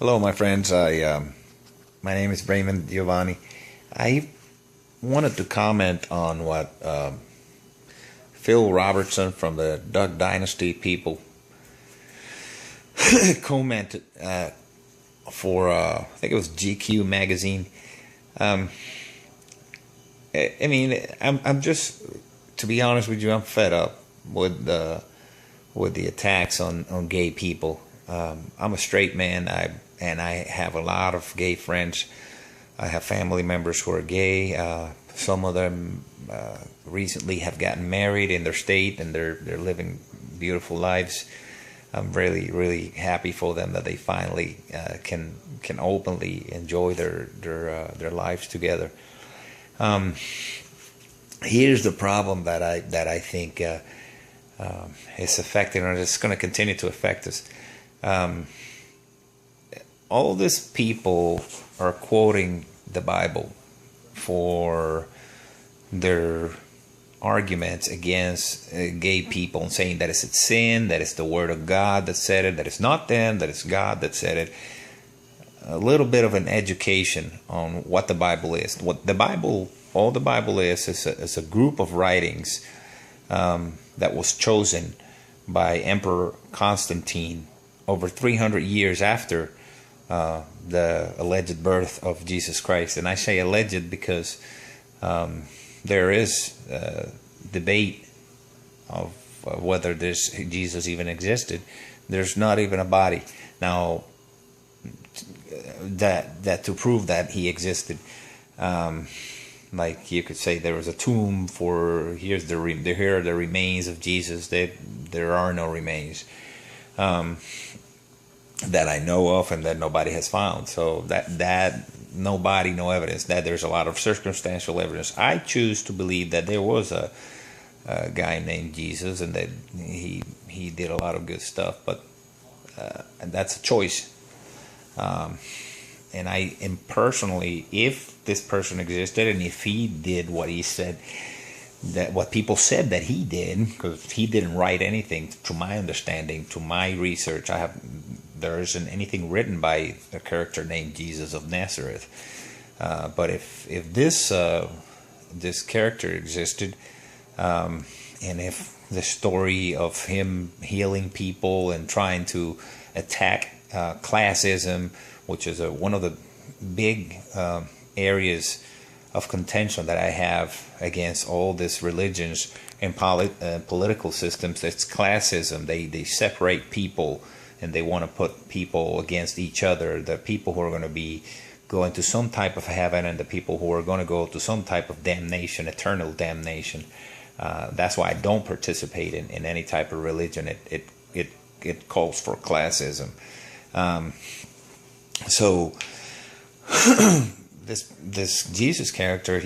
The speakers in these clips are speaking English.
Hello, my friends. My name is Raymond Giovanni. I wanted to comment on what Phil Robertson from the Duck Dynasty people commented for I think it was GQ magazine. I mean, I'm just, to be honest with you, I'm fed up with the attacks on gay people. I'm a straight man. I have a lot of gay friends. I have family members who are gay. Some of them recently have gotten married in their state, and they're living beautiful lives. I'm really happy for them that they finally can openly enjoy their lives together. Here's the problem that I think is affecting, or it's going to continue to affect us. All these people are quoting the Bible for their arguments against gay people, and saying that it's a sin, that it's the Word of God that said it, that it's not them, that it's God that said it. A little bit of an education on what the Bible is. What the Bible, all the Bible is a group of writings that was chosen by Emperor Constantine over 300 years after the alleged birth of Jesus Christ. And I say alleged because there is debate of whether this Jesus even existed. There's not even a body now that to prove that he existed. Like you could say there was a tomb for here are the remains of Jesus. There are no remains that I know of, and that nobody has found. So that nobody, no evidence. That there's a lot of circumstantial evidence. I choose to believe that there was a guy named Jesus, and that he did a lot of good stuff. But and that's a choice. And I am personally, if this person existed, and if he did what he said, that what people said that he did, because he didn't write anything, to my understanding, to my research, there isn't anything written by a character named Jesus of Nazareth. But if this character existed, and if the story of him healing people and trying to attack classism, which is one of the big areas of contention that I have against all these religions and political systems, it's classism. They separate people, and they want to put people against each other. The people who are going to be going to some type of heaven, and the people who are going to go to some type of damnation, eternal damnation. That's why I don't participate in any type of religion. It calls for classism. So this Jesus character,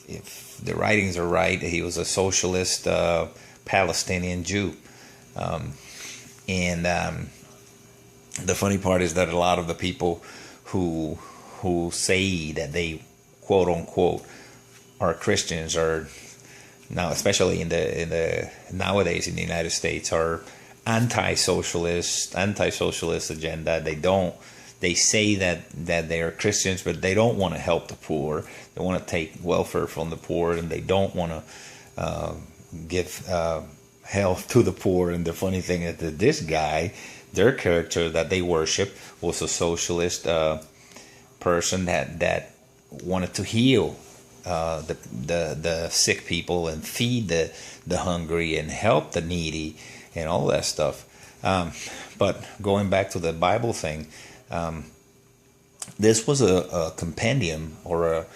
if the writings are right, he was a socialist Palestinian Jew. And the funny part is that a lot of the people who say that they quote unquote are Christians are now, especially in the nowadays in the United States, are anti-socialist agenda. They say that they are Christians, but they don't want to help the poor. They want to take welfare from the poor, and they don't want to give health to the poor. And the funny thing is that this guy, their character that they worship, was a socialist person that wanted to heal the sick people, and feed the hungry, and help the needy, and all that stuff. But going back to the Bible thing, this was a compendium or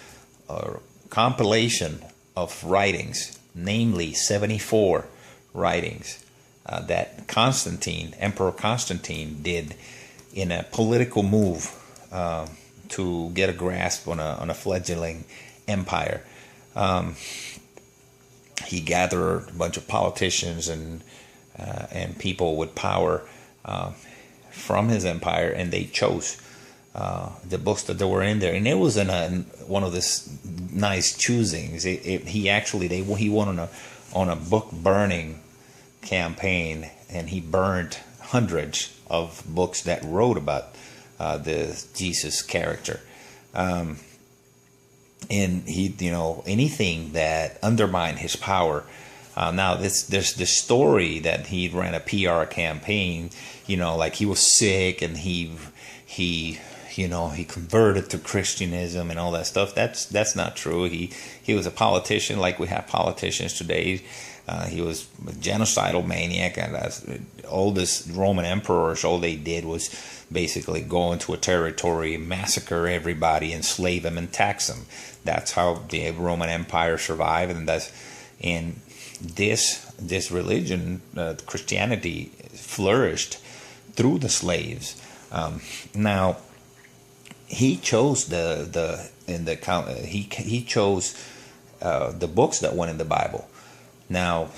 a compilation of writings, namely 74 writings that Emperor Constantine did in a political move to get a grasp on a fledgling empire. He gathered a bunch of politicians and people with power from his empire, and they chose the books that were in there. And it was in one of this nice choosings. He went on a book burning campaign, and he burned hundreds of books that wrote about the Jesus character. And he, anything that undermined his power. Now, there's this story that he ran a PR campaign, like he was sick and he converted to Christianism and all that stuff. That's not true. He was a politician, like we have politicians today. He was a genocidal maniac, and as all this Roman emperors, all they did was basically go into a territory, massacre everybody, enslave them, and tax them. That's how the Roman Empire survived, and this religion, Christianity, flourished through the slaves. Now, he chose he chose the books that went in the Bible. Now,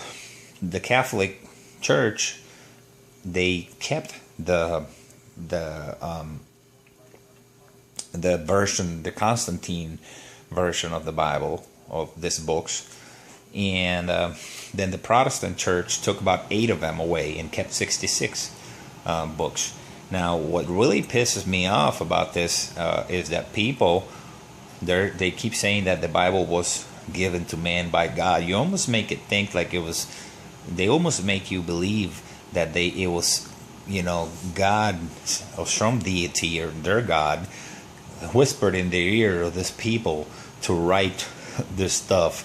the Catholic Church, they kept the version, the Constantine version of the Bible, of these books, and then the Protestant Church took about 8 of them away and kept 66 books. Now, what really pisses me off about this is that people, they keep saying that the Bible was given to man by God. You almost make it think like they almost make you believe that it was God or some deity or their God whispered in their ear of this people to write this stuff,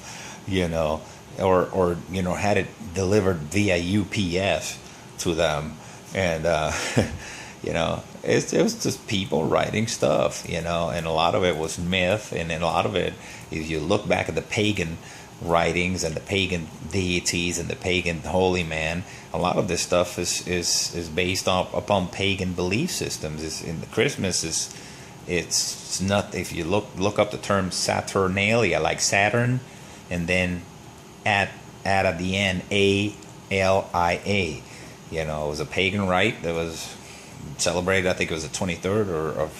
or had it delivered via UPS to them, and it was just people writing stuff, and a lot of it was myth, and then a lot of it, if you look back at the pagan writings and the pagan deities and the pagan holy man, a lot of this stuff is based upon pagan belief systems. In the Christmas it's not, if you look up the term Saturnalia, like Saturn, and then add at the end ALIA. It was a pagan rite that was celebrated. I think it was the 23rd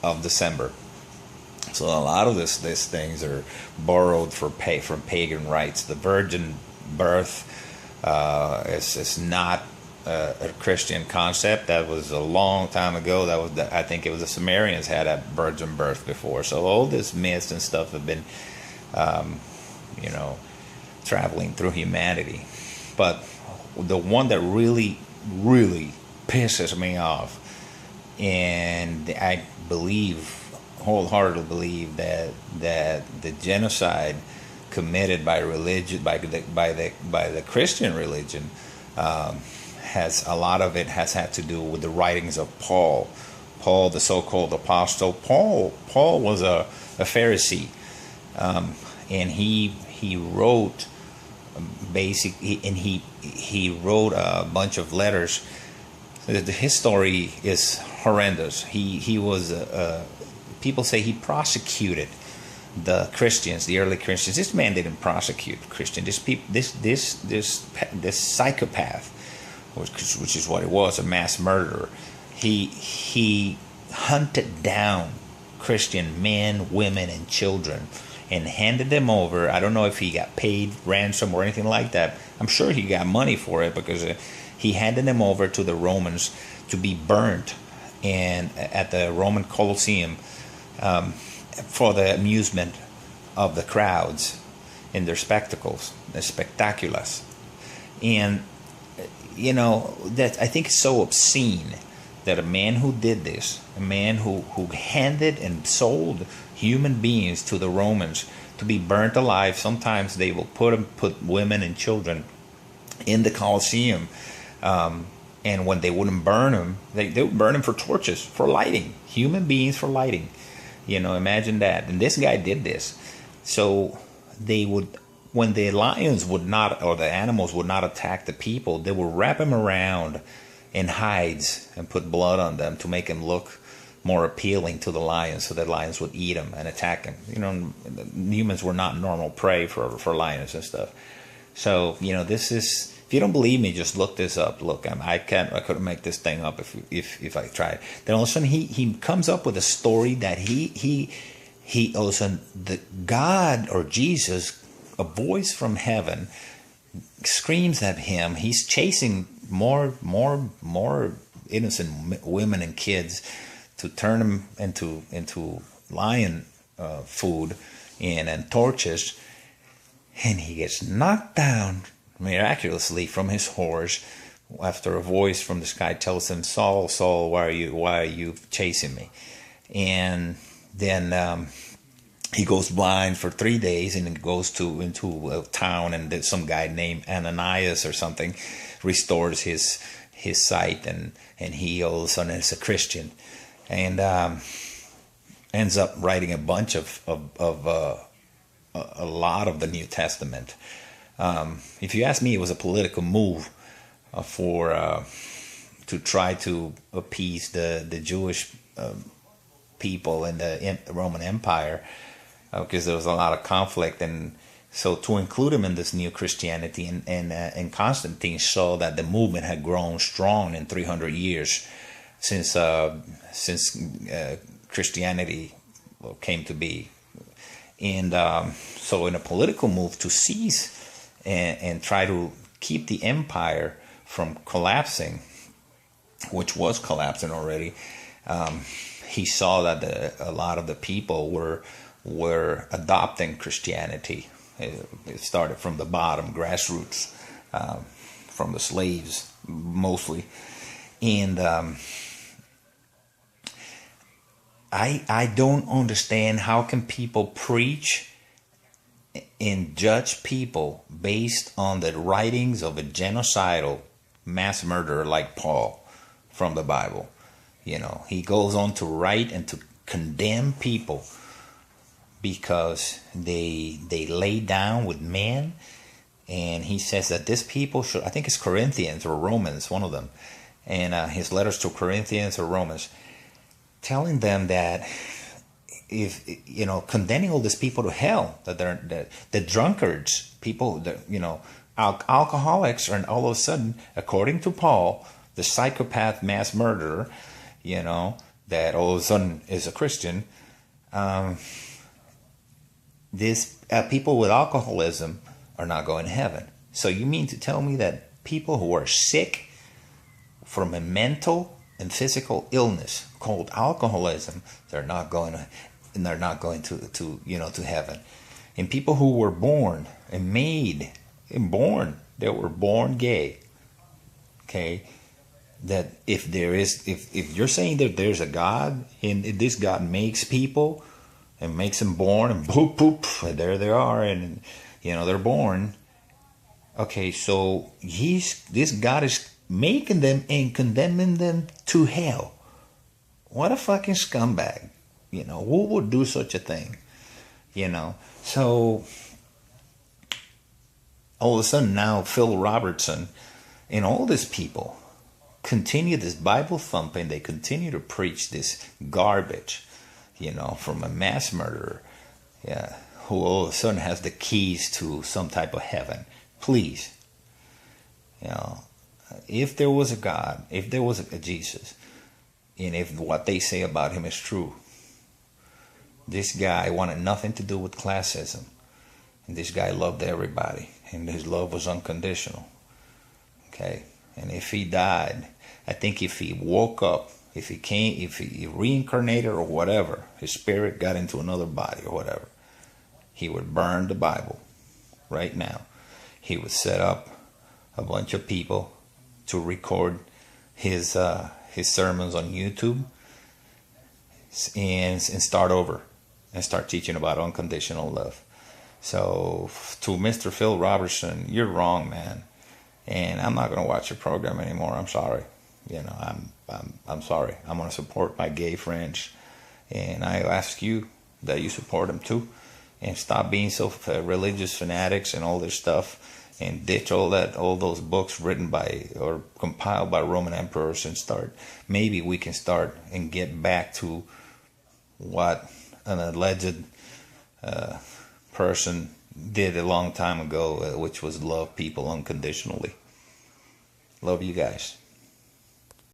of December. So a lot of these things are borrowed from pagan rites. The virgin birth is not a Christian concept. That was a long time ago. I think it was the Sumerians had a virgin birth before. So all this myths and stuff have been, traveling through humanity. But the one that really, really pisses me off, and I wholeheartedly believe that the genocide committed by religion, by the Christian religion, has a lot of it has had to do with the writings of Paul, the so-called apostle. Paul was a Pharisee, and he wrote he wrote a bunch of letters. His story is horrendous. He was people say he prosecuted the Christians, the early Christians. This man didn't prosecute Christians. This psychopath, which is what it was, a mass murderer. He hunted down Christian men, women, and children, and handed them over. I don't know if he got paid ransom or anything like that. I'm sure he got money for it, because he handed them over to the Romans to be burnt and at the Roman Colosseum, for the amusement of the crowds in their spectacles, the spectaculars. And that I think is so obscene that a man who did this, a man who handed and sold human beings to the Romans to be burnt alive. Sometimes they will put women and children in the Colosseum, and when they wouldn't burn them, they would burn them for torches, for lighting, human beings for lighting. Imagine that. And this guy did this. So they would, when the lions would not, or the animals would not attack the people, they would wrap them around in hides and put blood on them to make them look more appealing to the lions, so that lions would eat them and attack them. Humans were not normal prey for lions and stuff. So, this is, if you don't believe me, just look this up. Look, I couldn't make this thing up if I tried. Then all of a sudden he comes up with a story that he all of a sudden, the God or Jesus, a voice from heaven screams at him. He's chasing more innocent women and kids to turn them into lion food and torches, and he gets knocked down miraculously from his horse after a voice from the sky tells him, "Saul, Saul, why are you chasing me?" And then he goes blind for 3 days, and then goes into a town, and some guy named Ananias or something restores his sight, and he all of a sudden is a Christian, and ends up writing a bunch of a lot of the New Testament. If you ask me, it was a political move to try to appease the Jewish people in the Roman Empire, because there was a lot of conflict, and so to include him in this new Christianity, and Constantine saw that the movement had grown strong in 300 years since Christianity came to be, and so in a political move to seize and try to keep the empire from collapsing, which was collapsing already, he saw that a lot of the people were adopting Christianity. It started from the bottom, grassroots, from the slaves mostly, and I don't understand how can people preach and judge people based on the writings of a genocidal mass murderer like Paul from the Bible. You know, he goes on to write and to condemn people because they lay down with men, and he says that this people should, I think it's Corinthians or Romans, one of them, and his letters to Corinthians or Romans, telling them that if, you know, condemning all these people to hell, that they're the drunkards, people that, you know, alcoholics, are all of a sudden, according to Paul, the psychopath mass murderer, you know, that all of a sudden is a Christian. These people with alcoholism are not going to heaven. So you mean to tell me that people who are sick from a mental and physical illness called alcoholism, they're not going to you know, to heaven? And people who were born and made and born, they were born gay. Okay, that if you're saying that there's a God, and this God makes people and makes them born, and boop boop, there they are, and you know, they're born. Okay, so this God is making them and condemning them to hell. What a fucking scumbag. You know, who would do such a thing? You know, so all of a sudden now Phil Robertson and all these people continue this Bible thumping. They continue to preach this garbage, you know, from a mass murderer, yeah, who all of a sudden has the keys to some type of heaven. Please, you know, if there was a God, if there was a Jesus, and if what they say about him is true, this guy wanted nothing to do with classism, and this guy loved everybody, and his love was unconditional. Okay, and if he died, I think if he woke up, if he reincarnated or whatever, his spirit got into another body or whatever, he would burn the Bible right now. He would set up a bunch of people to record his sermons on YouTube and start over and start teaching about unconditional love. So to Mr. Phil Robertson, you're wrong, man. And I'm not going to watch your program anymore. I'm sorry. You know, I'm sorry. I'm going to support my gay friends, and I ask you that you support them too, and stop being so religious fanatics and all this stuff, and ditch all those books written by or compiled by Roman emperors, and maybe we can start and get back to what an alleged person did a long time ago, which was love people unconditionally. Love you guys.